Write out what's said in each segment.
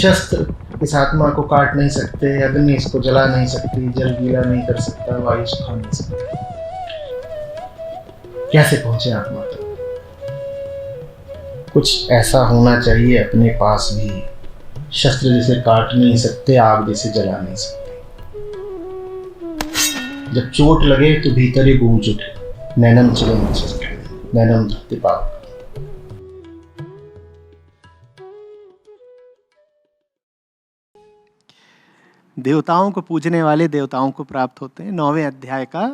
शस्त्र इस आत्मा को काट नहीं सकते, अग्नि इसको जला नहीं सकती, जल गीला नहीं कर सकता, वायु सुखा नहीं सकता। कैसे पहुंचे आत्मा तक? कुछ ऐसा होना चाहिए अपने पास भी, शस्त्र जिसे काट नहीं सकते, आग जिसे जला नहीं सकते। जब चोट लगे तो भीतर ही गूंज उठे, नैनम चिरम नैनम धरती पाप। देवताओं को पूजने वाले देवताओं को प्राप्त होते हैं। 9वें अध्याय का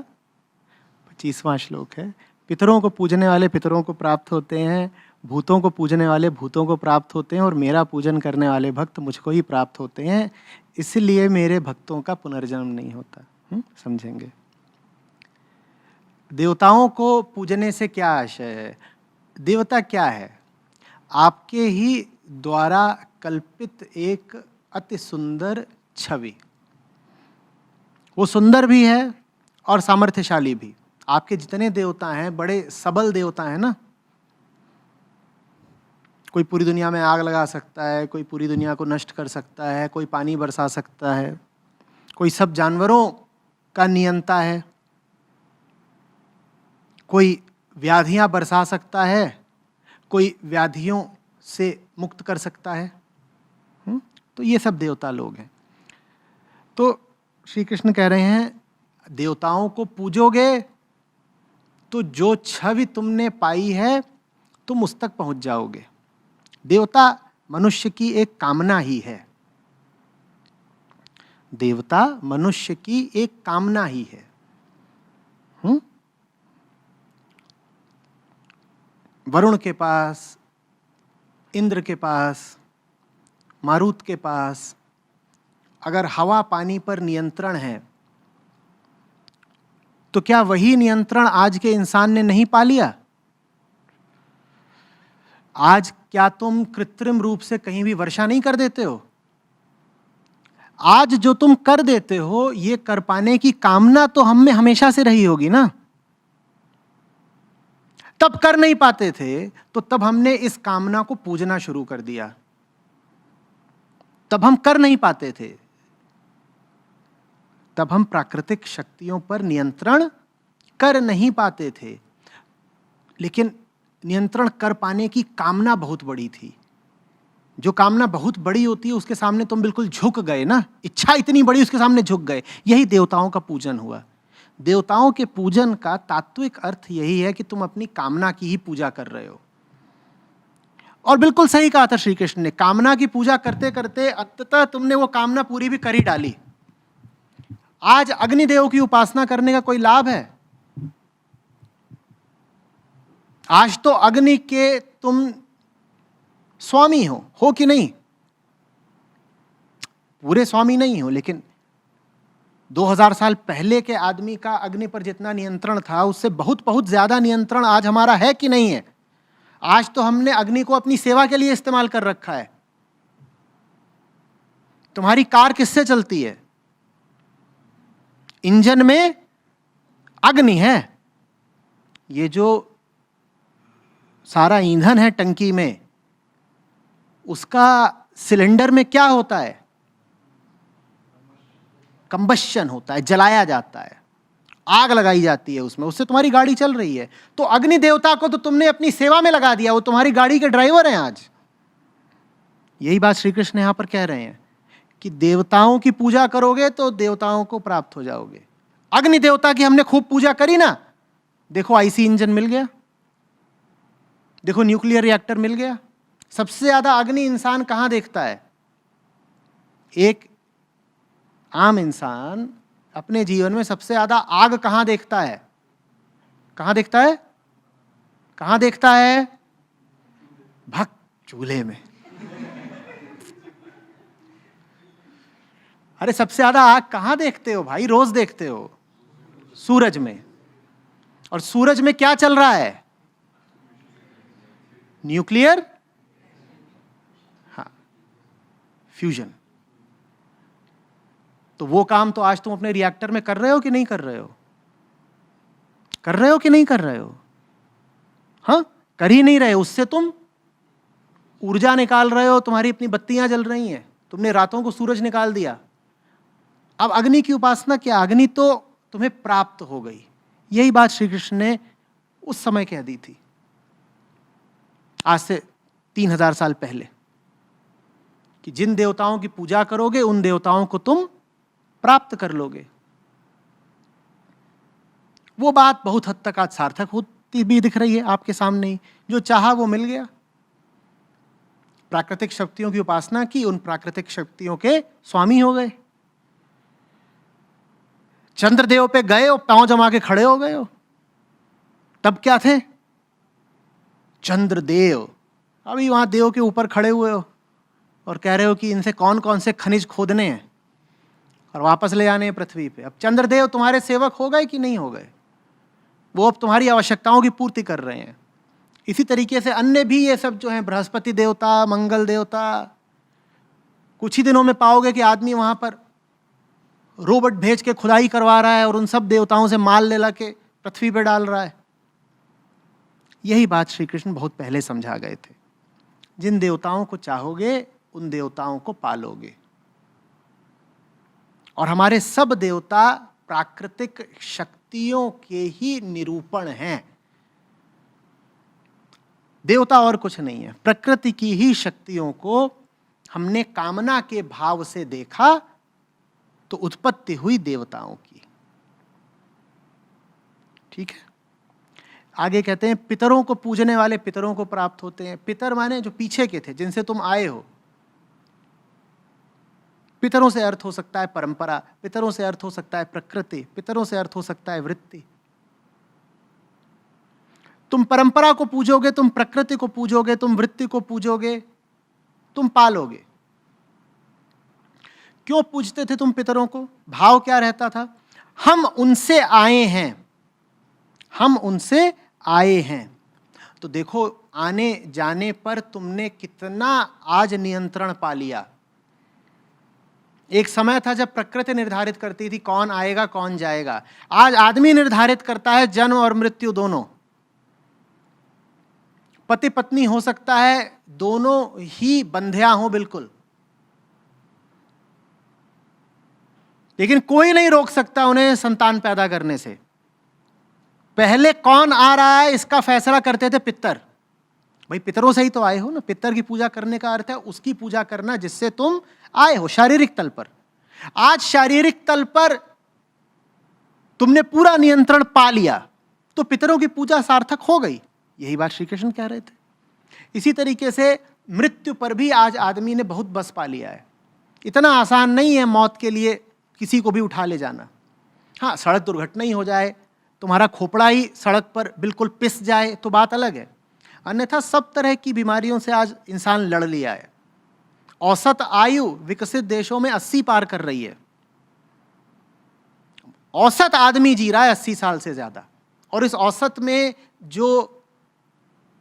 25वां श्लोक है। पितरों को पूजने वाले पितरों को प्राप्त होते हैं, भूतों को पूजने वाले भूतों को प्राप्त होते हैं, और मेरा पूजन करने वाले भक्त मुझको ही प्राप्त होते हैं, इसलिए मेरे भक्तों का पुनर्जन्म नहीं होता। समझेंगे? देवताओं को पूजने से क्या आशय है? देवता क्या है? आपके ही द्वारा कल्पित एक अति सुंदर छवि। वो सुंदर भी है और सामर्थ्यशाली भी। आपके जितने देवता हैं बड़े सबल देवता हैं ना। कोई पूरी दुनिया में आग लगा सकता है, कोई पूरी दुनिया को नष्ट कर सकता है, कोई पानी बरसा सकता है, कोई सब जानवरों का नियंता है, कोई व्याधियां बरसा सकता है, कोई व्याधियों से मुक्त कर सकता है। तो ये सब देवता लोग हैं। तो श्री कृष्ण कह रहे हैं देवताओं को पूजोगे तो जो छवि तुमने पाई है तुम उस तक पहुंच जाओगे। देवता मनुष्य की एक कामना ही है। देवता मनुष्य की एक कामना ही है। वरुण के पास, इंद्र के पास, मारुत के पास अगर हवा पानी पर नियंत्रण है तो क्या वही नियंत्रण आज के इंसान ने नहीं पा लिया? आज क्या तुम कृत्रिम रूप से कहीं भी वर्षा नहीं कर देते हो? आज जो तुम कर देते हो ये कर पाने की कामना तो हम में हमेशा से रही होगी ना। तब कर नहीं पाते थे तो तब हमने इस कामना को पूजना शुरू कर दिया। तब हम कर नहीं पाते थे, तब हम प्राकृतिक शक्तियों पर नियंत्रण कर नहीं पाते थे, लेकिन नियंत्रण कर पाने की कामना बहुत बड़ी थी। जो कामना बहुत बड़ी होती है उसके सामने तुम बिल्कुल झुक गए ना। इच्छा इतनी बड़ी, उसके सामने झुक गए। यही देवताओं का पूजन हुआ। देवताओं के पूजन का तात्विक अर्थ यही है कि तुम अपनी कामना की ही पूजा कर रहे हो। और बिल्कुल सही कहा था श्री कृष्ण ने, कामना की पूजा करते करते अंततः तुमने वो कामना पूरी भी कर ही डाली। आज अग्निदेव की उपासना करने का कोई लाभ है? आज तो अग्नि के तुम स्वामी हो कि नहीं? पूरे स्वामी नहीं हो, लेकिन 2000 साल पहले के आदमी का अग्नि पर जितना नियंत्रण था उससे बहुत बहुत ज्यादा नियंत्रण आज हमारा है कि नहीं है? आज तो हमने अग्नि को अपनी सेवा के लिए इस्तेमाल कर रखा है। तुम्हारी कार किससे चलती है? इंजन में अग्नि है। ये जो सारा ईंधन है टंकी में, उसका सिलेंडर में क्या होता है? कंबशन होता है, जलाया जाता है, आग लगाई जाती है उसमें, उससे तुम्हारी गाड़ी चल रही है। तो अग्नि देवता को तो तुमने अपनी सेवा में लगा दिया, वो तुम्हारी गाड़ी के ड्राइवर हैं आज। यही बात श्री कृष्ण यहां पर कह रहे हैं कि देवताओं की पूजा करोगे तो देवताओं को प्राप्त हो जाओगे। अग्नि देवता की हमने खूब पूजा करी ना, देखो आईसी इंजन मिल गया, देखो न्यूक्लियर रिएक्टर मिल गया। सबसे ज्यादा अग्नि इंसान कहां देखता है? एक आम इंसान अपने जीवन में सबसे ज्यादा आग कहां देखता है? कहां देखता है? कहां देखता है? भक चूल्हे में। अरे सबसे ज्यादा आग कहां देखते हो भाई? रोज देखते हो, सूरज में। और सूरज में क्या चल रहा है? न्यूक्लियर, हाँ, फ्यूजन। तो वो काम तो आज तुम अपने रिएक्टर में कर रहे हो कि नहीं कर रहे हो? कर रहे हो कि नहीं कर रहे हो? हाँ, कर ही नहीं रहे। उससे तुम ऊर्जा निकाल रहे हो, तुम्हारी अपनी बत्तियां जल रही हैं। तुमने रातों को सूरज निकाल दिया। अब अग्नि की उपासना क्या, अग्नि तो तुम्हें प्राप्त हो गई। यही बात श्री कृष्ण ने उस समय कह दी थी, आज से 3000 साल पहले, कि जिन देवताओं की पूजा करोगे उन देवताओं को तुम प्राप्त कर लोगे। वो बात बहुत हद तक आज सार्थक होती भी दिख रही है आपके सामने ही। जो चाहा वो मिल गया। प्राकृतिक शक्तियों की उपासना की, उन प्राकृतिक शक्तियों के स्वामी हो गए। चंद्रदेव पे गए और पांव जमा के खड़े हो गए हो। तब क्या थे? चंद्रदेव। अभी वहां देव के ऊपर खड़े हुए हो और कह रहे हो कि इनसे कौन कौन से खनिज खोदने हैं और वापस ले आने हैं पृथ्वी पे। अब चंद्रदेव तुम्हारे सेवक हो गए कि नहीं हो गए? वो अब तुम्हारी आवश्यकताओं की पूर्ति कर रहे हैं। इसी तरीके से अन्य भी ये सब जो हैं, बृहस्पति देवता, मंगल देवता, कुछ ही दिनों में पाओगे कि आदमी वहां पर रोबोट भेज के खुदाई करवा रहा है और उन सब देवताओं से माल ले ला के पृथ्वी पर डाल रहा है। यही बात श्री कृष्ण बहुत पहले समझा गए थे। जिन देवताओं को चाहोगे उन देवताओं को पालोगे। और हमारे सब देवता प्राकृतिक शक्तियों के ही निरूपण हैं। देवता और कुछ नहीं है, प्रकृति की ही शक्तियों को हमने कामना के भाव से देखा तो उत्पत्ति हुई देवताओं की। ठीक है। आगे कहते हैं पितरों को पूजने वाले पितरों को प्राप्त होते हैं। पितर माने जो पीछे के थे, जिनसे तुम आए हो। पितरों से अर्थ हो सकता है परंपरा, पितरों से अर्थ हो सकता है प्रकृति, पितरों से अर्थ हो सकता है वृत्ति। तुम परंपरा को पूजोगे, तुम प्रकृति को पूजोगे, तुम वृत्ति को पूजोगे, तुम पालोगे। क्यों पूजते थे तुम पितरों को? भाव क्या रहता था? हम उनसे आए हैं, हम उनसे आए हैं। तो देखो, आने जाने पर तुमने कितना आज नियंत्रण पा लिया। एक समय था जब प्रकृति निर्धारित करती थी कौन आएगा कौन जाएगा। आज आदमी निर्धारित करता है जन्म और मृत्यु दोनों। पति पत्नी हो सकता है दोनों ही बंध्या हो बिल्कुल, लेकिन कोई नहीं रोक सकता उन्हें संतान पैदा करने से। पहले कौन आ रहा है इसका फैसला करते थे पितर। भाई पितरों से ही तो आए हो ना। पितर की पूजा करने का अर्थ है उसकी पूजा करना जिससे तुम आए हो शारीरिक तल पर। आज शारीरिक तल पर तुमने पूरा नियंत्रण पा लिया तो पितरों की पूजा सार्थक हो गई। यही बात श्री कृष्ण कह रहे थे। इसी तरीके से मृत्यु पर भी आज आदमी ने बहुत बस पा लिया है। इतना आसान नहीं है मौत के लिए किसी को भी उठा ले जाना। हाँ, सड़क दुर्घटना ही हो जाए, तुम्हारा खोपड़ा ही सड़क पर बिल्कुल पिस जाए तो बात अलग है। अन्यथा सब तरह की बीमारियों से आज इंसान लड़ लिया है। औसत आयु विकसित देशों में 80 पार कर रही है। औसत आदमी जी रहा है 80 साल से ज्यादा। और इस औसत में जो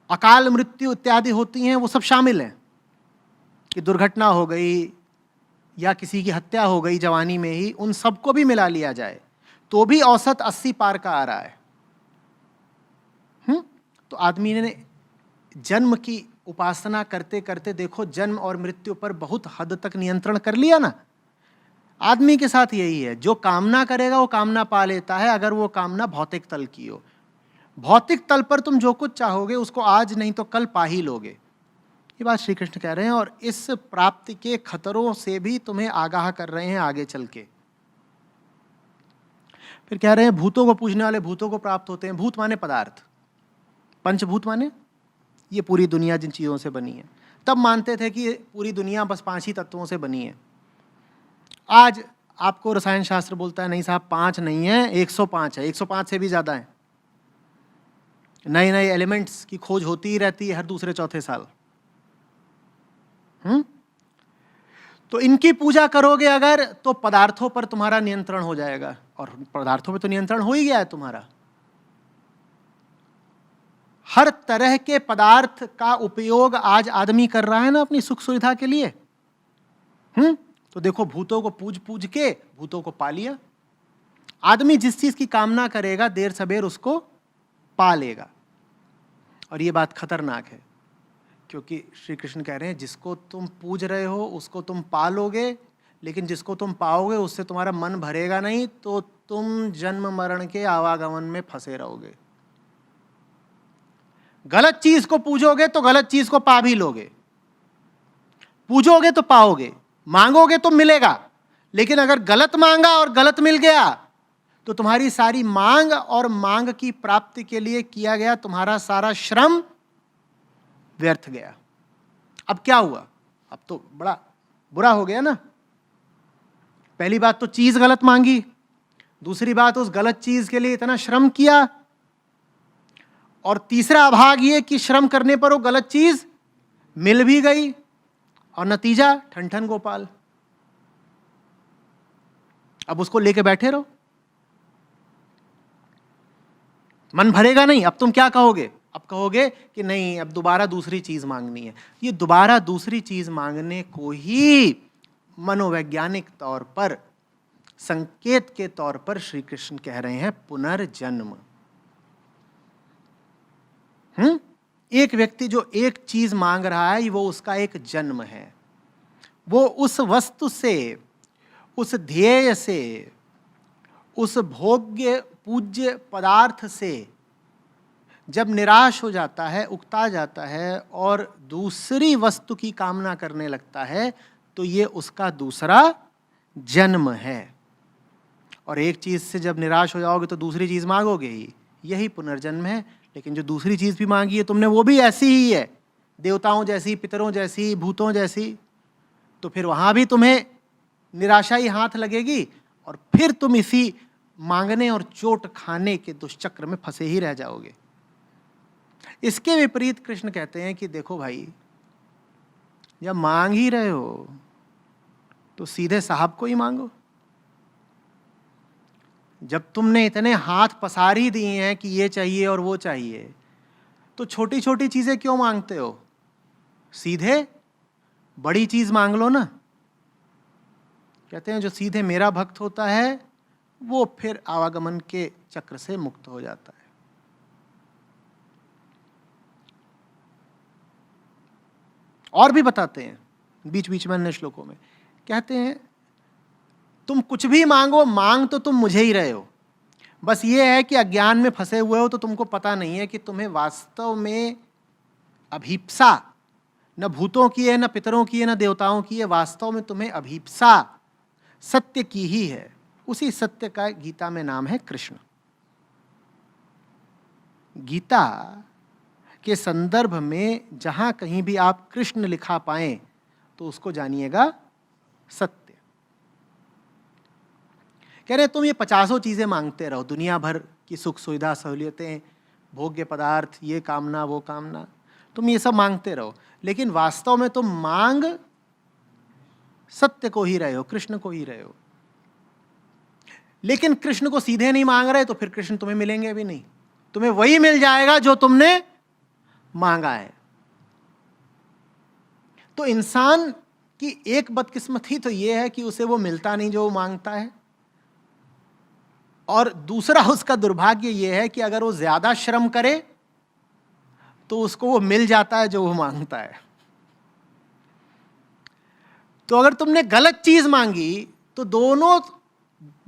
अकाल मृत्यु इत्यादि होती हैं वो सब शामिल हैं कि दुर्घटना हो गई या किसी की हत्या हो गई जवानी में ही, उन सबको भी मिला लिया जाए तो भी औसत 80 पार का आ रहा है। तो आदमी ने जन्म की उपासना करते करते देखो जन्म और मृत्यु पर बहुत हद तक नियंत्रण कर लिया ना। आदमी के साथ यही है, जो कामना करेगा वो कामना पा लेता है, अगर वो कामना भौतिक तल की हो। भौतिक तल पर तुम जो कुछ चाहोगे उसको आज नहीं तो कल पा ही लोगे। ये बात श्री कृष्ण कह रहे हैं और इस प्राप्ति के खतरों से भी तुम्हें आगाह कर रहे हैं आगे चल के। फिर कह रहे हैं भूतों को पूजने वाले भूतों को प्राप्त होते हैं। भूत माने पदार्थ, पंचभूत माने ये पूरी दुनिया जिन चीज़ों से बनी है। तब मानते थे कि पूरी दुनिया बस 5 ही तत्वों से बनी है। आज आपको रसायन शास्त्र बोलता है नहीं साहब 5 नहीं है, 105 है, 105 से भी ज़्यादा है। नए नए एलिमेंट्स की खोज होती ही रहती है हर दूसरे चौथे साल। तो इनकी पूजा करोगे अगर तो पदार्थों पर तुम्हारा नियंत्रण हो जाएगा, और पदार्थों पर तो नियंत्रण हो ही गया है तुम्हारा। हर तरह के पदार्थ का उपयोग आज आदमी कर रहा है ना अपनी सुख सुविधा के लिए। तो देखो भूतों को पूज पूज के भूतों को पा लिया। आदमी जिस चीज की कामना करेगा देर सबेर उसको पा लेगा। और ये बात खतरनाक है। क्योंकि श्री कृष्ण कह रहे हैं जिसको तुम पूज रहे हो उसको तुम पालोगे, लेकिन जिसको तुम पाओगे उससे तुम्हारा मन भरेगा नहीं, तो तुम जन्म मरण के आवागमन में फंसे रहोगे। गलत चीज को पूजोगे तो गलत चीज को पा भी लोगे, पूजोगे तो पाओगे, मांगोगे तो मिलेगा। लेकिन अगर गलत मांगा और गलत मिल गया तो तुम्हारी सारी मांग और मांग की प्राप्ति के लिए किया गया तुम्हारा सारा श्रम व्यर्थ गया। अब क्या हुआ? अब तो बड़ा बुरा हो गया ना। पहली बात तो चीज गलत मांगी, दूसरी बात उस गलत चीज के लिए इतना श्रम किया, और तीसरा अभाग ये कि श्रम करने पर वो गलत चीज मिल भी गई, और नतीजा ठन ठन गोपाल। अब उसको लेके बैठे रहो, मन भरेगा नहीं। अब तुम क्या कहोगे? अब कहोगे कि नहीं, अब दोबारा दूसरी चीज मांगनी है। ये दोबारा दूसरी चीज मांगने को ही मनोवैज्ञानिक तौर पर, संकेत के तौर पर श्री कृष्ण कह रहे हैं पुनर्जन्म। एक व्यक्ति जो एक चीज मांग रहा है वो उसका एक जन्म है। वो उस वस्तु से, उस ध्येय से, उस भोग्य पूज्य पदार्थ से जब निराश हो जाता है, उकता जाता है और दूसरी वस्तु की कामना करने लगता है, तो ये उसका दूसरा जन्म है। और एक चीज से जब निराश हो जाओगे तो दूसरी चीज मांगोगे ही, यही पुनर्जन्म है। लेकिन जो दूसरी चीज भी मांगी है तुमने वो भी ऐसी ही है, देवताओं जैसी, पितरों जैसी, भूतों जैसी, तो फिर वहां भी तुम्हें निराशा ही हाथ लगेगी और फिर तुम इसी मांगने और चोट खाने के दुष्चक्र में फंसे ही रह जाओगे। इसके विपरीत कृष्ण कहते हैं कि देखो भाई, जब मांग ही रहे हो तो सीधे साहब को ही मांगो। जब तुमने इतने हाथ पसार ही दिए हैं कि ये चाहिए और वो चाहिए, तो छोटी छोटी चीजें क्यों मांगते हो? सीधे बड़ी चीज मांग लो ना। कहते हैं जो सीधे मेरा भक्त होता है वो फिर आवागमन के चक्र से मुक्त हो जाता है। और भी बताते हैं बीच बीच में अन्य श्लोकों में, कहते हैं तुम कुछ भी मांगो, मांग तो तुम मुझे ही रहे हो, बस ये है कि अज्ञान में फंसे हुए हो, तो तुमको पता नहीं है कि तुम्हें वास्तव में अभीप्सा न भूतों की है, न पितरों की है, न देवताओं की है। वास्तव में तुम्हें अभीप्सा सत्य की ही है। उसी सत्य का गीता में नाम है कृष्ण। गीता के संदर्भ में जहां कहीं भी आप कृष्ण लिखा पाएं तो उसको जानिएगा सत्य। कह रहे तुम ये 50 चीजें मांगते रहो, दुनिया भर की सुख सुविधा सहूलियतें, भोग्य पदार्थ, ये कामना वो कामना, तुम ये सब मांगते रहो, लेकिन वास्तव में तुम मांग सत्य को ही रहे हो, कृष्ण को ही रहे हो। लेकिन कृष्ण को सीधे नहीं मांग रहे तो फिर कृष्ण तुम्हें मिलेंगे भी नहीं, तुम्हें वही मिल जाएगा जो तुमने मांगा है। तो इंसान की एक बदकिस्मती तो यह है कि उसे वो मिलता नहीं जो वो मांगता है, और दूसरा उसका दुर्भाग्य यह है कि अगर वो ज्यादा श्रम करे तो उसको वो मिल जाता है जो वो मांगता है। तो अगर तुमने गलत चीज मांगी तो दोनों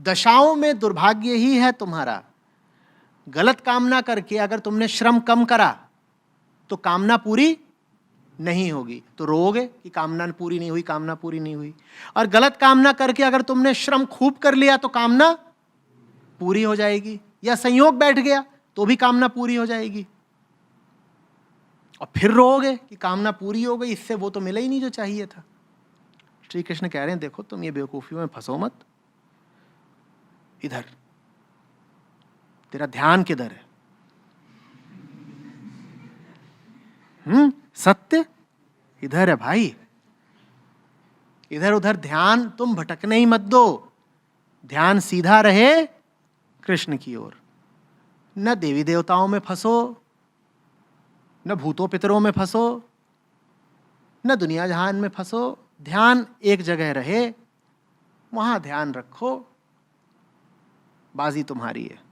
दशाओं में दुर्भाग्य ही है तुम्हारा। गलत कामना करके अगर तुमने श्रम कम करा तो कामना पूरी नहीं होगी, तो रोओगे कि कामना पूरी नहीं हुई, कामना पूरी नहीं हुई। और गलत कामना करके अगर तुमने श्रम खूब कर लिया तो कामना पूरी हो जाएगी, या संयोग बैठ गया तो भी कामना पूरी हो जाएगी। और फिर रोओगे कि कामना पूरी हो गई, इससे वो तो मिला ही नहीं जो चाहिए था। श्री कृष्ण कह रहे हैं देखो तुम ये बेवकूफियों में फंसो मत, इधर तेरा ध्यान किधर है? सत्य इधर है भाई, इधर उधर ध्यान तुम भटकने ही मत दो, ध्यान सीधा रहे कृष्ण की ओर। न देवी देवताओं में फंसो, न भूतों पितरों में फंसो, न दुनिया जहान में फंसो, ध्यान एक जगह रहे, वहां ध्यान रखो, बाजी तुम्हारी है।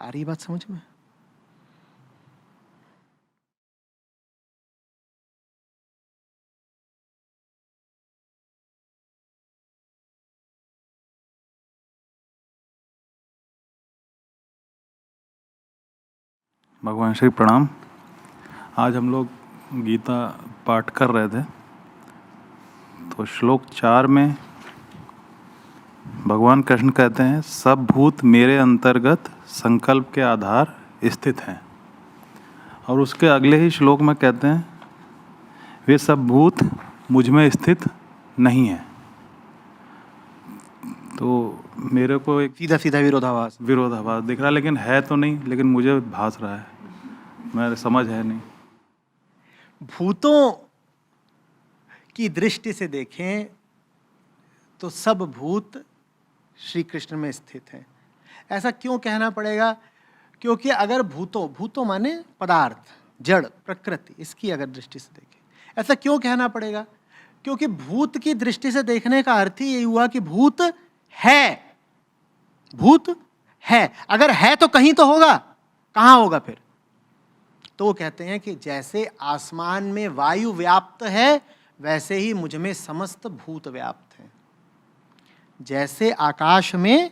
आ रही बात समझ में? भगवान श्री प्रणाम। आज हम लोग गीता पाठ कर रहे थे, तो श्लोक 4 में भगवान कृष्ण कहते हैं सब भूत मेरे अंतर्गत संकल्प के आधार स्थित हैं, और उसके अगले ही श्लोक में कहते हैं वे सब भूत मुझ में स्थित नहीं हैं। तो मेरे को एक सीधा सीधा विरोधाभास दिख रहा है, लेकिन है तो नहीं, लेकिन मुझे भास रहा है, मेरे समझ है नहीं। भूतों की दृष्टि से देखें तो सब भूत श्री कृष्ण में स्थित हैं। ऐसा क्यों कहना पड़ेगा? क्योंकि अगर भूतों माने पदार्थ, जड़, प्रकृति, इसकी अगर दृष्टि से देखें, ऐसा क्यों कहना पड़ेगा? क्योंकि भूत की दृष्टि से देखने का अर्थ ही यही हुआ कि भूत है। भूत है, अगर है तो कहीं तो होगा, कहां होगा फिर? तो वो कहते हैं कि जैसे आसमान में वायु व्याप्त है, वैसे ही मुझ में समस्त भूत व्याप्त हैं। जैसे आकाश में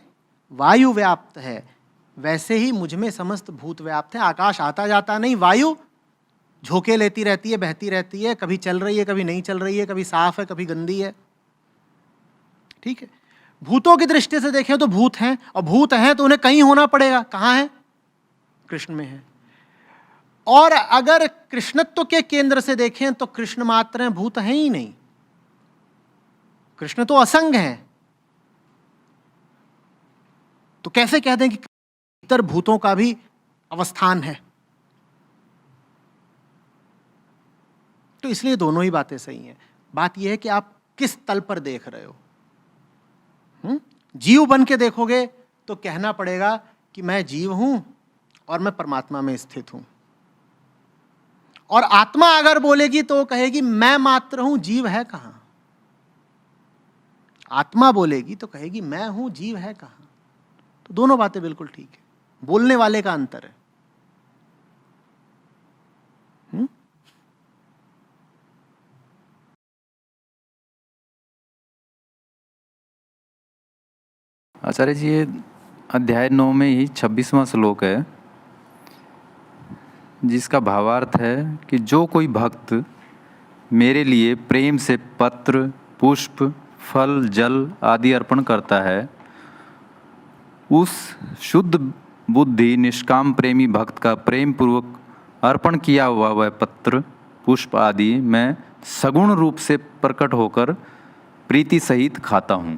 वायु व्याप्त है, वैसे ही मुझ में समस्त भूत व्याप्त है। आकाश आता जाता नहीं, वायु झोंके लेती रहती है, बहती रहती है, कभी चल रही है, कभी नहीं चल रही है, कभी साफ है, कभी गंदी है। ठीक है, भूतों की दृष्टि से देखें तो भूत हैं, और भूत हैं तो उन्हें कहीं होना पड़ेगा। कहां है? कृष्ण में है। और अगर कृष्णत्व के केंद्र से देखें तो कृष्ण मात्र हैं, भूत हैं ही नहीं। कृष्ण तो असंग हैं, तो कैसे कह दें कि इतर भूतों का भी अवस्थान है? तो इसलिए दोनों ही बातें सही हैं। बात यह है कि आप किस तल पर देख रहे हो। जीव बन के देखोगे तो कहना पड़ेगा कि मैं जीव हूं और मैं परमात्मा में स्थित हूं। और आत्मा अगर बोलेगी तो कहेगी मैं मात्र हूं, जीव है कहां। आत्मा बोलेगी तो कहेगी मैं हूं, जीव है कहां। तो दोनों बातें बिल्कुल ठीक है, बोलने वाले का अंतर है। आचार्य जी, ये अध्याय 9 में ही 26वां श्लोक है, जिसका भावार्थ है कि जो कोई भक्त मेरे लिए प्रेम से पत्र, पुष्प, फल, जल आदि अर्पण करता है, उस शुद्ध बुद्धि निष्काम प्रेमी भक्त का प्रेम पूर्वक अर्पण किया हुआ वह पत्र, पुष्प आदि मैं सगुण रूप से प्रकट होकर प्रीति सहित खाता हूँ।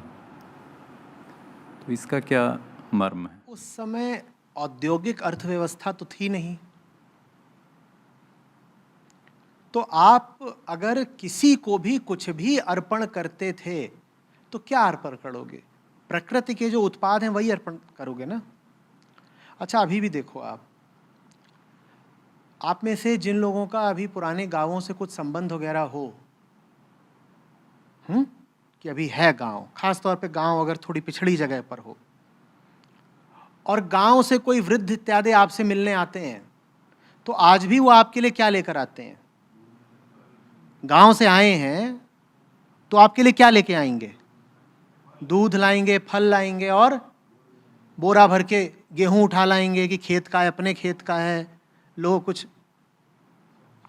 तो इसका क्या मर्म है? उस समय औद्योगिक अर्थव्यवस्था तो थी नहीं, तो आप अगर किसी को भी कुछ भी अर्पण करते थे तो क्या अर्पण करोगे? प्रकृति के जो उत्पाद हैं वही अर्पण करोगे ना। अच्छा, अभी भी देखो, आप में से जिन लोगों का अभी पुराने गांवों से कुछ संबंध वगैरह हो, कि अभी है गांव, खास तौर पे गांव अगर थोड़ी पिछड़ी जगह पर हो, और गांव से कोई वृद्ध इत्यादि आपसे मिलने आते हैं, तो आज भी वो आपके लिए क्या लेकर आते हैं? गांव से आए हैं तो आपके लिए क्या लेके आएंगे? दूध लाएंगे, फल लाएंगे, और बोरा भर के गेहूं उठा लाएंगे कि खेत का है, अपने खेत का है, लो कुछ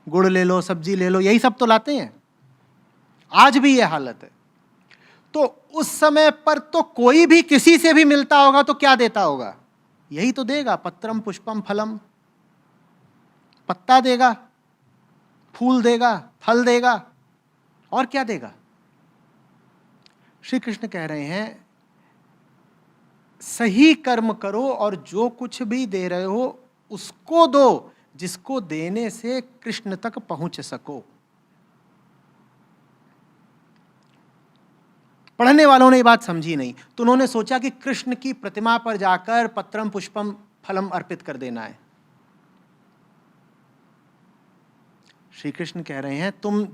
गुड़ ले लो, सब्जी ले लो, यही सब तो लाते हैं। आज भी ये हालत है। तो उस समय पर तो कोई भी किसी से भी मिलता होगा तो क्या देता होगा? यही तो देगा, पत्रम पुष्पम फलम। पत्ता देगा, फूल देगा, फल देगा, और क्या देगा? श्री कृष्ण कह रहे हैं सही कर्म करो और जो कुछ भी दे रहे हो उसको दो, जिसको देने से कृष्ण तक पहुंच सको। पढ़ने वालों ने ये बात समझी नहीं, तो उन्होंने सोचा कि कृष्ण की प्रतिमा पर जाकर पत्रम पुष्पम फलम अर्पित कर देना है। श्री कृष्ण कह रहे हैं तुम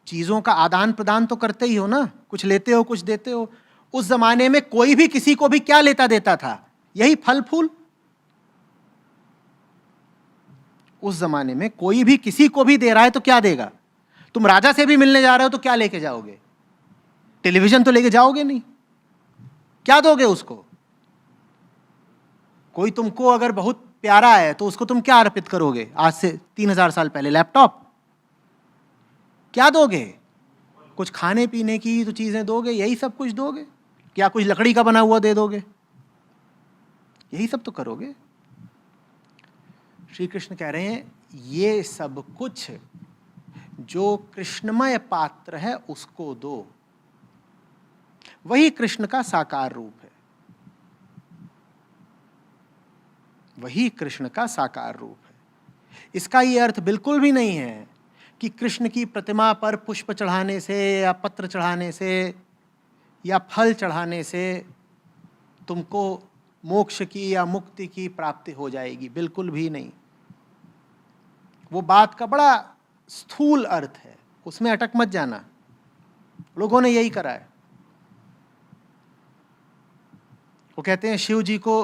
चीजों का आदान प्रदान तो करते ही हो ना, कुछ लेते हो, कुछ देते हो। उस जमाने में कोई भी किसी को भी क्या लेता देता था? यही फल फूल। उस जमाने में कोई भी किसी को भी दे रहा है तो क्या देगा? तुम राजा से भी मिलने जा रहे हो तो क्या लेके जाओगे? टेलीविजन तो लेके जाओगे नहीं, क्या दोगे उसको? कोई तुमको अगर बहुत प्यारा है तो उसको तुम क्या अर्पित करोगे? आज से 3000 साल पहले लैपटॉप। क्या दोगे? कुछ खाने पीने की तो चीजें दोगे, यही सब कुछ दोगे? क्या कुछ लकड़ी का बना हुआ दे दोगे? यही सब तो करोगे। श्री कृष्ण कह रहे हैं ये सब कुछ जो कृष्णमय पात्र है उसको दो, वही कृष्ण का साकार रूप है, वही कृष्ण का साकार रूप है। इसका ये अर्थ बिल्कुल भी नहीं है कि कृष्ण की प्रतिमा पर पुष्प चढ़ाने से या पत्र चढ़ाने से या फल चढ़ाने से तुमको मोक्ष की या मुक्ति की प्राप्ति हो जाएगी, बिल्कुल भी नहीं। वो बात का बड़ा स्थूल अर्थ है, उसमें अटक मत जाना। लोगों ने यही करा है। वो कहते हैं शिव जी को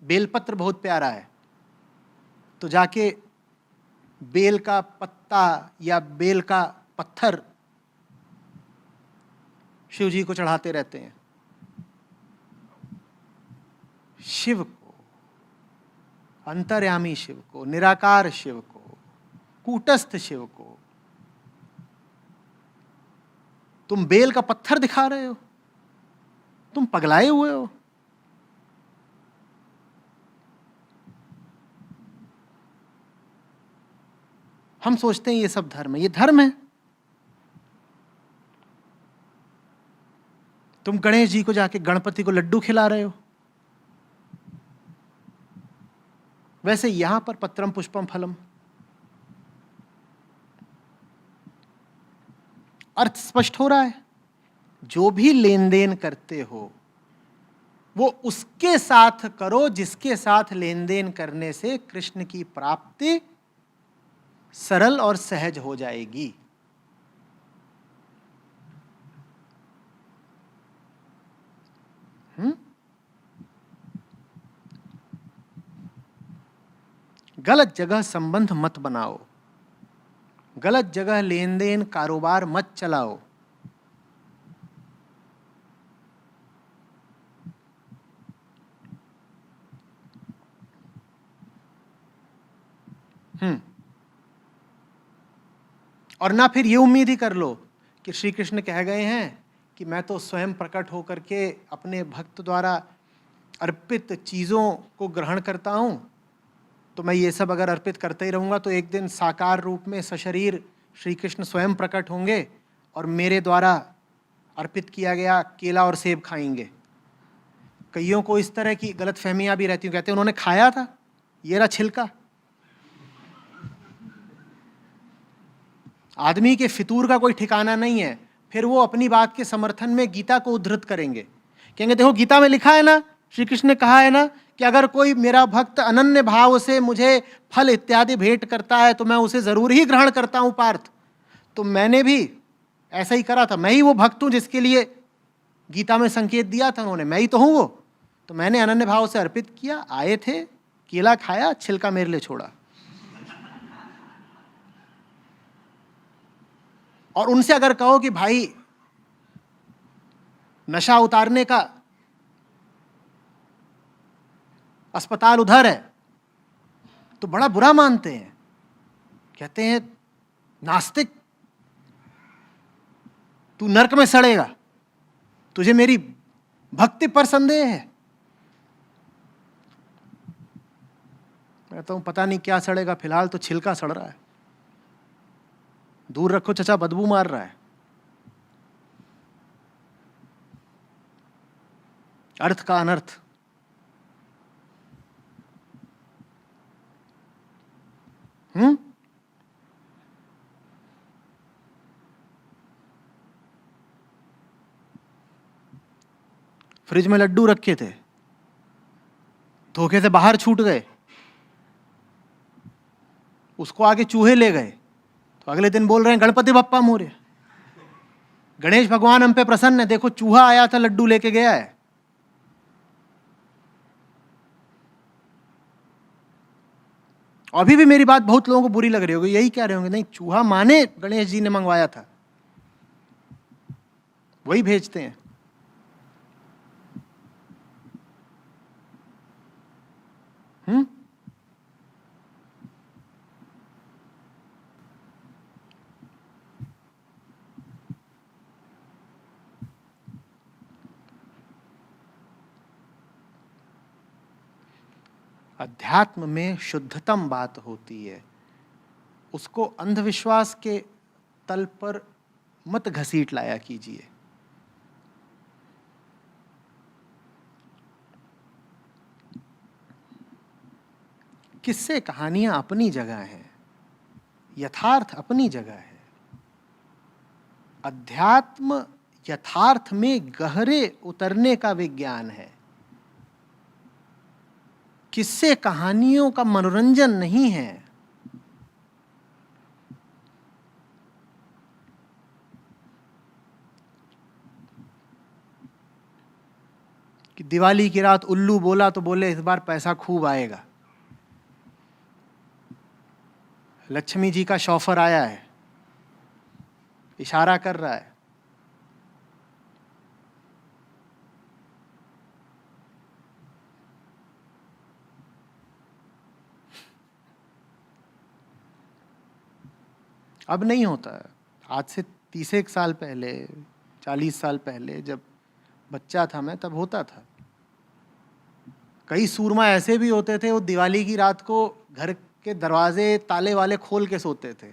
बेलपत्र बहुत प्यारा है, तो जाके बेल का पत्ता या बेल का पत्थर शिव जी को चढ़ाते रहते हैं। शिव को, अंतर्यामी शिव को, निराकार शिव को, कूटस्थ शिव को तुम बेल का पत्थर दिखा रहे हो? तुम पगलाए हुए हो। हम सोचते हैं ये सब धर्म है, ये धर्म है। तुम गणेश जी को जाके गणपति को लड्डू खिला रहे हो। वैसे यहां पर पत्रम पुष्पम फलम, अर्थ स्पष्ट हो रहा है। जो भी लेन देन करते हो वो उसके साथ करो जिसके साथ लेन देन करने से कृष्ण की प्राप्ति सरल और सहज हो जाएगी। गलत जगह संबंध मत बनाओ, गलत जगह लेन देन कारोबार मत चलाओ। और ना फिर ये उम्मीद ही कर लो कि श्री कृष्ण कह गए हैं कि मैं तो स्वयं प्रकट होकर के अपने भक्त द्वारा अर्पित चीज़ों को ग्रहण करता हूँ, तो मैं ये सब अगर अर्पित करते ही रहूँगा तो एक दिन साकार रूप में सशरीर श्री कृष्ण स्वयं प्रकट होंगे और मेरे द्वारा अर्पित किया गया केला और सेब खाएंगे। कईयों को इस तरह की गलत फहमियाँ भी रहती हैं, कहते हैं उन्होंने खाया था, ये रहा छिलका। आदमी के फितूर का कोई ठिकाना नहीं है। फिर वो अपनी बात के समर्थन में गीता को उद्धृत करेंगे, कहेंगे देखो गीता में लिखा है ना, श्री कृष्ण ने कहा है ना कि अगर कोई मेरा भक्त अनन्य भाव से मुझे फल इत्यादि भेंट करता है तो मैं उसे जरूर ही ग्रहण करता हूं पार्थ। तो मैंने भी ऐसा ही करा था, मैं ही वो भक्त हूं जिसके लिए गीता में संकेत दिया था उन्होंने, मैं ही तो हूं वो। तो मैंने अनन्य भाव से अर्पित किया, आए थे, केला खाया, छिलका मेरे लिए छोड़ा। और उनसे अगर कहो कि भाई नशा उतारने का अस्पताल उधर है, तो बड़ा बुरा मानते हैं, कहते हैं नास्तिक, तू नरक में सड़ेगा, तुझे मेरी भक्ति पर संदेह है। मैं कहता हूं पता नहीं क्या सड़ेगा, फिलहाल तो छिलका सड़ रहा है, दूर रखो चचा, बदबू मार रहा है। अर्थ का अनर्थ। फ्रिज में लड्डू रखे थे, धोखे से बाहर छूट गए, उसको आगे चूहे ले गए, तो अगले दिन बोल रहे हैं गणपति बप्पा मोरया, गणेश भगवान हम पे प्रसन्न है, देखो चूहा आया था लड्डू लेके गया है। अभी भी मेरी बात बहुत लोगों को बुरी लग रही होगी, यही कह रहे होंगे नहीं चूहा माने गणेश जी ने मंगवाया था, वही भेजते हैं। अध्यात्म में शुद्धतम बात होती है, उसको अंधविश्वास के तल पर मत घसीट लाया कीजिए। किस्से कहानियां अपनी जगह हैं, यथार्थ अपनी जगह है। अध्यात्म यथार्थ में गहरे उतरने का विज्ञान है, किस्से कहानियों का मनोरंजन नहीं है। कि दिवाली की रात उल्लू बोला तो बोले इस बार पैसा खूब आएगा, लक्ष्मी जी का शौफर आया है, इशारा कर रहा है। अब नहीं होता है। आज से 30 साल पहले, 40 साल पहले जब बच्चा था मैं, तब होता था। कई सूरमा ऐसे भी होते थे, वो दिवाली की रात को घर के दरवाजे ताले वाले खोल के सोते थे।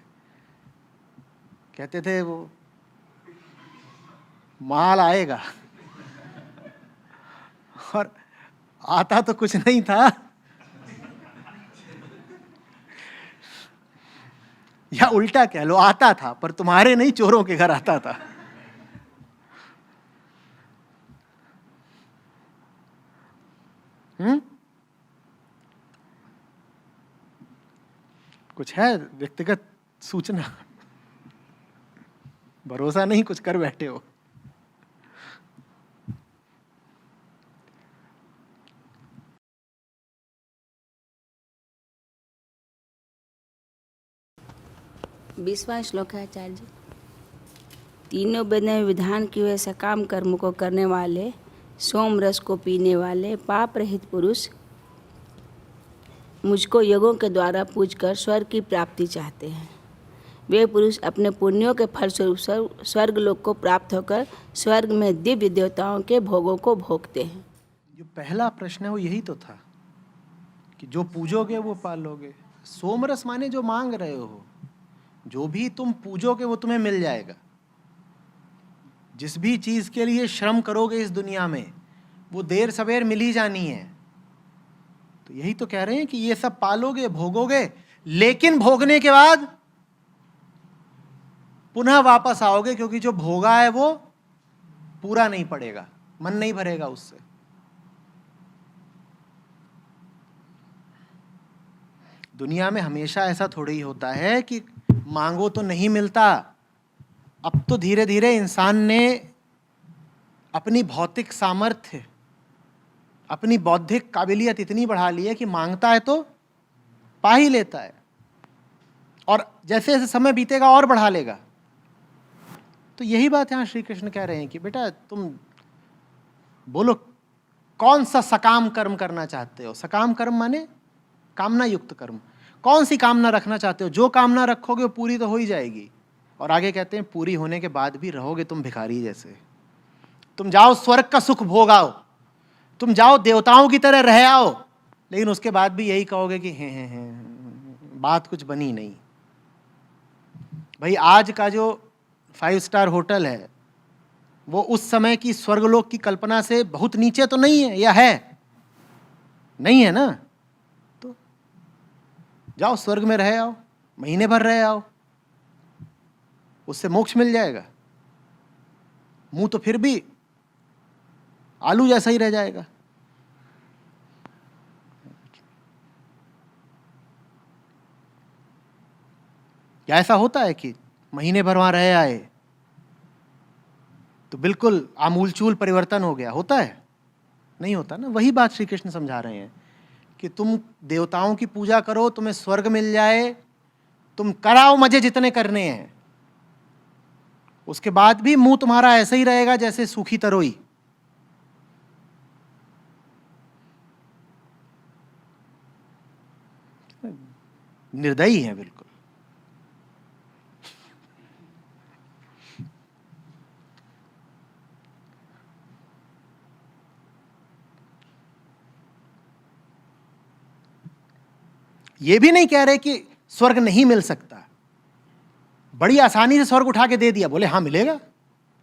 कहते थे वो माल आएगा, और आता तो कुछ नहीं था, या उल्टा कह लो आता था पर तुम्हारे नहीं, चोरों के घर आता था। कुछ है व्यक्तिगत सूचना? भरोसा नहीं, कुछ कर बैठे हो। बीसवां श्लोक है आचार्य जी। तीनों वेद में विधान किए हुए सकाम कर्म को करने वाले, सोम रस को पीने वाले पाप रहित पुरुष मुझको यज्ञों के द्वारा पूजकर स्वर्ग की प्राप्ति चाहते हैं। वे पुरुष अपने पुण्यों के फलस्वरूप स्वर्ग लोक को प्राप्त होकर स्वर्ग में दिव्य देवताओं के भोगों को भोगते हैं। जो पहला प्रश्न है वो यही तो था कि जो पूजोगे वो पालोगे। सोमरस माने जो मांग रहे हो, जो भी तुम पूजोगे वो तुम्हें मिल जाएगा। जिस भी चीज के लिए श्रम करोगे इस दुनिया में, वो देर सवेर मिल ही जानी है। तो यही तो कह रहे हैं कि ये सब पालोगे, भोगोगे, लेकिन भोगने के बाद पुनः वापस आओगे, क्योंकि जो भोगा है वो पूरा नहीं पड़ेगा, मन नहीं भरेगा उससे। दुनिया में हमेशा ऐसा थोड़ी ही होता है कि मांगो तो नहीं मिलता। अब तो धीरे धीरे इंसान ने अपनी भौतिक सामर्थ्य, अपनी बौद्धिक काबिलियत इतनी बढ़ा ली है कि मांगता है तो पा ही लेता है, और जैसे जैसे समय बीतेगा और बढ़ा लेगा। तो यही बात यहाँ श्री कृष्ण कह रहे हैं कि बेटा तुम बोलो कौन सा सकाम कर्म करना चाहते हो। सकाम कर्म माने कामना युक्त कर्म। कौन सी कामना रखना चाहते हो? जो कामना रखोगे वो पूरी तो हो ही जाएगी। और आगे कहते हैं पूरी होने के बाद भी रहोगे तुम भिखारी जैसे। तुम जाओ स्वर्ग का सुख भोगाओ, तुम जाओ देवताओं की तरह रह आओ, लेकिन उसके बाद भी यही कहोगे कि हैं बात कुछ बनी नहीं। भाई आज का जो 5 स्टार होटल है वो उस समय की स्वर्गलोक की कल्पना से बहुत नीचे तो नहीं है, या है? नहीं है ना। तो जाओ स्वर्ग में रह आओ, महीने भर रह आओ, उससे मोक्ष मिल जाएगा। मुंह तो फिर भी आलू जैसा ही रह जाएगा। क्या ऐसा होता है कि महीने भर वहां रह आए तो बिल्कुल आमूलचूल परिवर्तन हो गया? होता है? नहीं होता ना। वही बात श्री कृष्ण समझा रहे हैं कि तुम देवताओं की पूजा करो, तुम्हें स्वर्ग मिल जाए, तुम कराओ मजे जितने करने हैं, उसके बाद भी मुंह तुम्हारा ऐसा ही रहेगा जैसे सूखी तरोई। निर्दयी है बिल्कुल। ये भी नहीं कह रहे कि स्वर्ग नहीं मिल सकता, बड़ी आसानी से स्वर्ग उठा के दे दिया, बोले हाँ मिलेगा,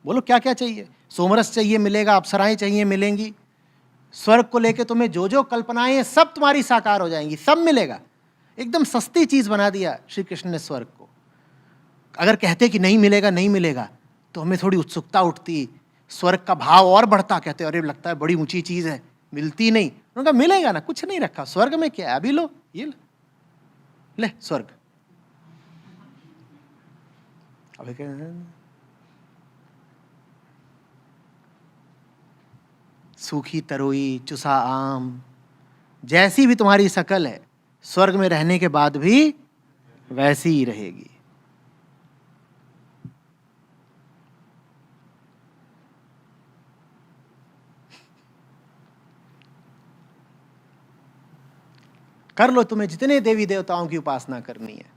बोलो क्या क्या चाहिए, सोमरस चाहिए मिलेगा, अप्सराएं चाहिए मिलेंगी, स्वर्ग को लेके तुम्हें जो जो कल्पनाएं हैं सब तुम्हारी साकार हो जाएंगी, सब मिलेगा। एकदम सस्ती चीज बना दिया श्री कृष्ण ने स्वर्ग को। अगर कहते कि नहीं मिलेगा नहीं मिलेगा तो हमें थोड़ी उत्सुकता उठती, स्वर्ग का भाव और बढ़ता, कहते अरे लगता है बड़ी ऊंची चीज है, मिलती नहीं। उन्होंने कहा मिलेगा ना, कुछ नहीं रखा स्वर्ग में, क्या है अभी लो, ये ले स्वर्ग। अभी सूखी तरोई, चुसा आम, जैसी भी तुम्हारी शकल है स्वर्ग में रहने के बाद भी वैसी ही रहेगी। कर लो तुम्हें जितने देवी देवताओं की उपासना करनी है।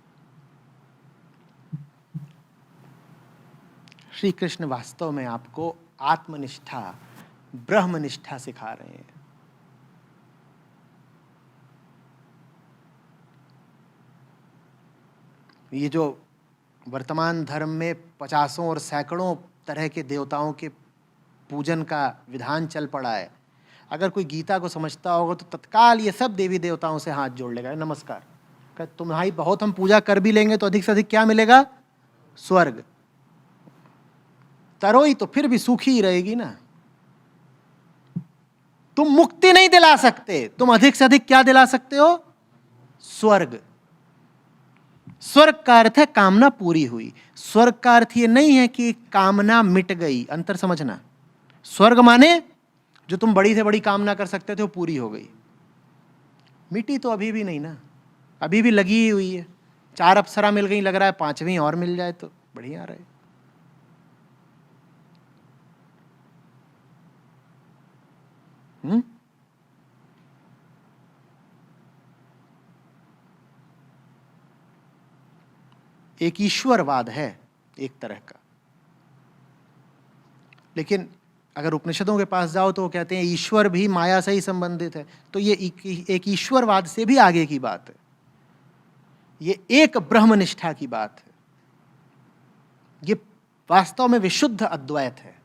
श्री कृष्ण वास्तव में आपको आत्मनिष्ठा, ब्रह्मनिष्ठा सिखा रहे हैं। ये जो वर्तमान धर्म में 50 और सैकड़ों तरह के देवताओं के पूजन का विधान चल पड़ा है, अगर कोई गीता को समझता होगा तो तत्काल ये सब देवी देवताओं से हाथ जोड़ लेगा, नमस्कार, तुम्हारी बहुत हम पूजा कर भी लेंगे तो अधिक से अधिक क्या मिलेगा, स्वर्ग। तरोई तो फिर भी सूखी ही रहेगी ना। तुम मुक्ति नहीं दिला सकते, तुम अधिक से अधिक क्या दिला सकते हो, स्वर्ग। स्वर्ग का अर्थ है कामना पूरी हुई। स्वर्ग का अर्थ ये नहीं है कि कामना मिट गई, अंतर समझना। स्वर्ग माने जो तुम बड़ी से बड़ी कामना कर सकते थे वो पूरी हो गई, मिटी तो अभी भी नहीं ना, अभी भी लगी ही हुई है। 4 अप्सरा मिल गई, लग रहा है 5वीं और मिल जाए तो बढ़िया रहे। एक ईश्वरवाद है एक तरह का, लेकिन अगर उपनिषदों के पास जाओ तो वो कहते हैं ईश्वर भी माया से ही संबंधित है, तो ये एक ईश्वरवाद से भी आगे की बात है। ये एक ब्रह्मनिष्ठा की बात है, ये वास्तव में विशुद्ध अद्वैत है।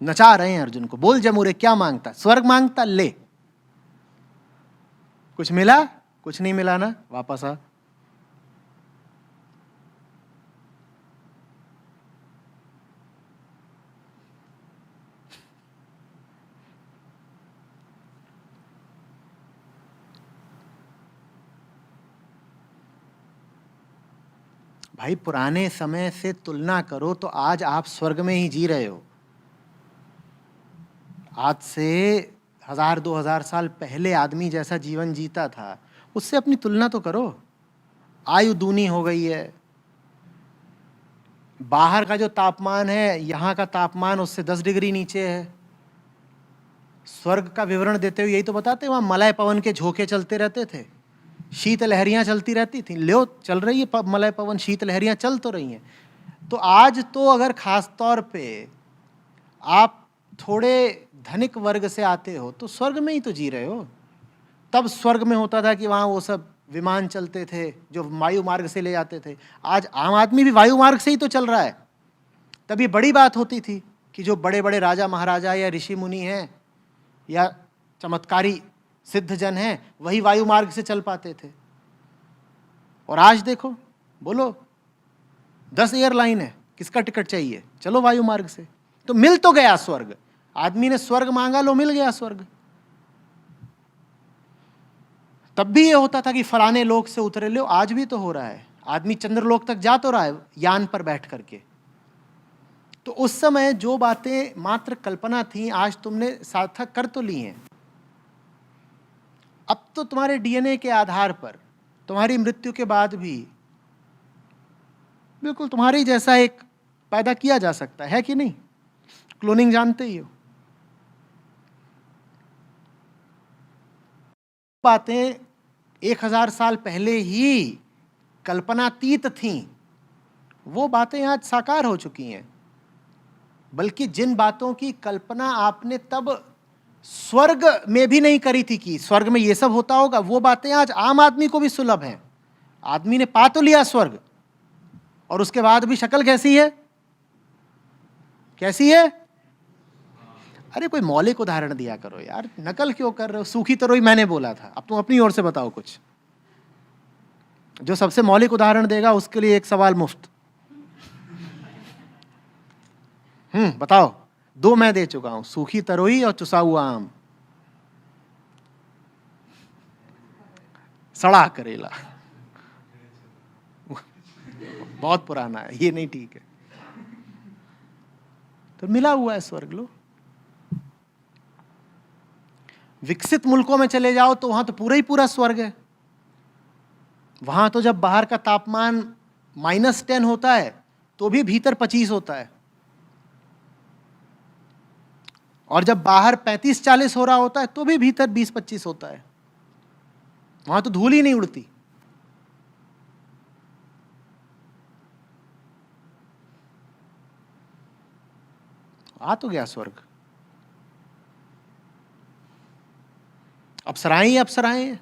नचा रहे हैं अर्जुन को, बोल जमूरे क्या मांगता, स्वर्ग मांगता, ले। कुछ मिला, कुछ नहीं मिला ना, वापस आ। भाई पुराने समय से तुलना करो तो आज आप स्वर्ग में ही जी रहे हो। आज से 1000-2000 साल पहले आदमी जैसा जीवन जीता था उससे अपनी तुलना तो करो। आयु दूनी हो गई है, बाहर का जो तापमान है यहाँ का तापमान उससे 10 डिग्री नीचे है। स्वर्ग का विवरण देते हुए यही तो बताते, वहाँ मलय पवन के झोंके चलते रहते थे, शीत लहरियाँ चलती रहती थी। लो चल रही है मलय पवन, शीत लहरियाँ चल तो रही हैं। तो आज तो अगर खास तौर पे आप थोड़े धनिक वर्ग से आते हो तो स्वर्ग में ही तो जी रहे हो। तब स्वर्ग में होता था कि वहाँ वो सब विमान चलते थे जो वायु मार्ग से ले जाते थे। आज आम आदमी भी वायु मार्ग से ही तो चल रहा है। तब ये बड़ी बात होती थी कि जो बड़े बड़े राजा महाराजा या ऋषि मुनि हैं या चमत्कारी सिद्ध जन हैं वही वायु मार्ग से चल पाते थे। और आज देखो, बोलो 10 एयरलाइन है, किसका टिकट चाहिए, चलो वायु मार्ग से। तो मिल तो गया स्वर्ग, आदमी ने स्वर्ग मांगा, लो मिल गया स्वर्ग। तब भी ये होता था कि फलाने लोक से उतरे लो, आज भी तो हो रहा है। आदमी चंद्रलोक तक जा तो रहा है यान पर बैठ करके। तो उस समय जो बातें मात्र कल्पना थी, आज तुमने सार्थक कर तो ली हैं। अब तो तुम्हारे डीएनए के आधार पर तुम्हारी मृत्यु के बाद भी बिल्कुल तुम्हारे जैसा एक पैदा किया जा सकता है कि नहीं? क्लोनिंग जानते ही हो। बातें 1000 साल पहले ही कल्पनातीत थीं, वो बातें आज साकार हो चुकी हैं। बल्कि जिन बातों की कल्पना आपने तब स्वर्ग में भी नहीं करी थी कि स्वर्ग में ये सब होता होगा, वो बातें आज आम आदमी को भी सुलभ हैं। आदमी ने पा तो लिया स्वर्ग, और उसके बाद भी शक्ल कैसी है? कैसी है? अरे कोई मौलिक उदाहरण दिया करो यार, नकल क्यों कर रहे हो? सूखी तरोई मैंने बोला था, अब तुम अपनी ओर से बताओ कुछ। जो सबसे मौलिक उदाहरण देगा उसके लिए एक सवाल मुफ्त। बताओ। 2 मैं दे चुका हूं, सूखी तरोई और चुसा हुआ आम। सड़ा करेला बहुत पुराना है, ये नहीं ठीक है। तो मिला हुआ है स्वर्ग। लो, विकसित मुल्कों में चले जाओ तो वहां तो पूरा ही पूरा स्वर्ग है। वहां तो जब बाहर का तापमान -10 होता है तो भी भीतर 25 होता है, और जब बाहर 35-40 हो रहा होता है तो भी भीतर 20-25 होता है। वहां तो धूल ही नहीं उड़ती। आ तो गया स्वर्ग। अप्सराएं ही अप्सराएं हैं।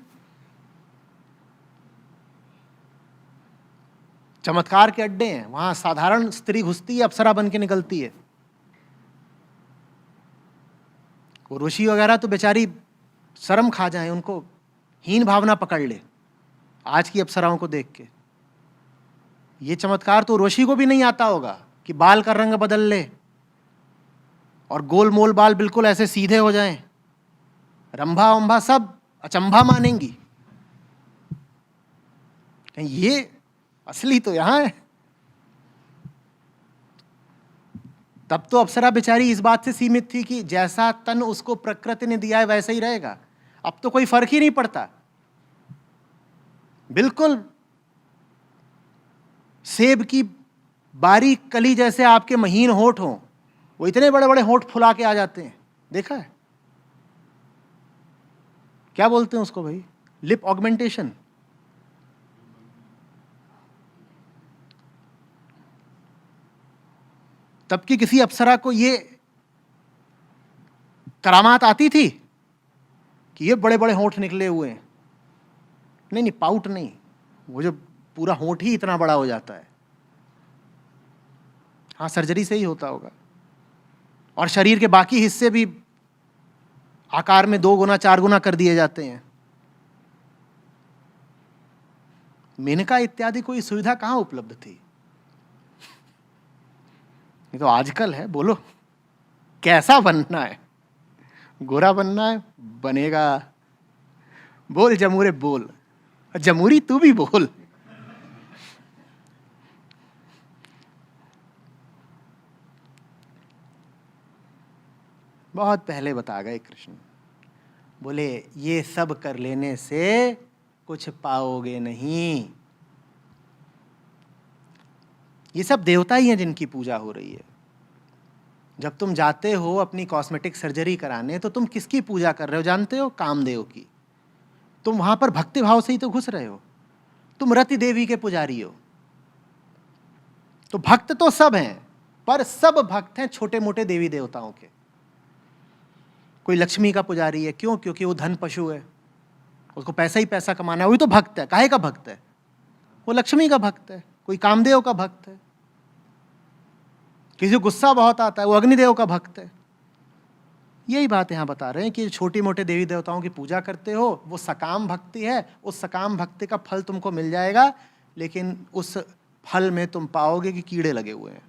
चमत्कार के अड्डे हैं, वहां साधारण स्त्री घुसती है, अप्सरा बन के निकलती है। वो ऋषि वगैरह तो बेचारी शर्म खा जाए, उनको हीन भावना पकड़ ले आज की अप्सराओं को देख के। ये चमत्कार तो ऋषि को भी नहीं आता होगा कि बाल का रंग बदल ले और गोल मोल बाल बिल्कुल ऐसे सीधे हो जाएं। रंभा वंभा सब अचंभा मानेंगी, ये असली तो यहां है। तब तो अप्सरा बेचारी इस बात से सीमित थी कि जैसा तन उसको प्रकृति ने दिया है वैसा ही रहेगा। अब तो कोई फर्क ही नहीं पड़ता। बिल्कुल सेब की बारीक कली जैसे आपके महीन होठ हों, वो इतने बड़े बड़े होठ फुला के आ जाते हैं। देखा है? क्या बोलते हैं उसको भाई? Lip augmentation. तब की किसी अप्सरा को ये करामात आती थी कि ये बड़े बड़े होंठ निकले हुए हैं? नहीं नहीं, पाउट नहीं, वो जो पूरा होंठ ही इतना बड़ा हो जाता है। हाँ, सर्जरी से ही होता होगा। और शरीर के बाकी हिस्से भी आकार में 2 गुना 4 गुना कर दिए जाते हैं। मेनका इत्यादि कोई सुविधा कहाँ उपलब्ध थी? ये तो आजकल है। बोलो कैसा बनना है? गोरा बनना है, बनेगा। बोल जमूरे बोल, जमूरी तू भी बोल। बहुत पहले बता गए कृष्ण, बोले ये सब कर लेने से कुछ पाओगे नहीं। ये सब देवता ही हैं जिनकी पूजा हो रही है। जब तुम जाते हो अपनी कॉस्मेटिक सर्जरी कराने तो तुम किसकी पूजा कर रहे हो जानते हो? कामदेव की। तुम वहां पर भक्ति भाव से ही तो घुस रहे हो। तुम रति देवी के पुजारी हो। तो भक्त तो सब हैं, पर सब भक्त हैं छोटे मोटे देवी देवताओं के। कोई लक्ष्मी का पुजारी है, क्यों? क्योंकि वो धन पशु है, उसको पैसा ही पैसा कमाना है, वही तो भक्त है। काहे का भक्त है? वो लक्ष्मी का भक्त है। कोई कामदेव का भक्त है। किसी को गुस्सा बहुत आता है, वो अग्निदेव का भक्त है। यही बात यहाँ बता रहे हैं कि छोटी मोटे देवी देवताओं की पूजा करते हो, वो सकाम भक्ति है। उस सकाम भक्ति का फल तुमको मिल जाएगा, लेकिन उस फल में तुम पाओगे कि कीड़े लगे हुए हैं।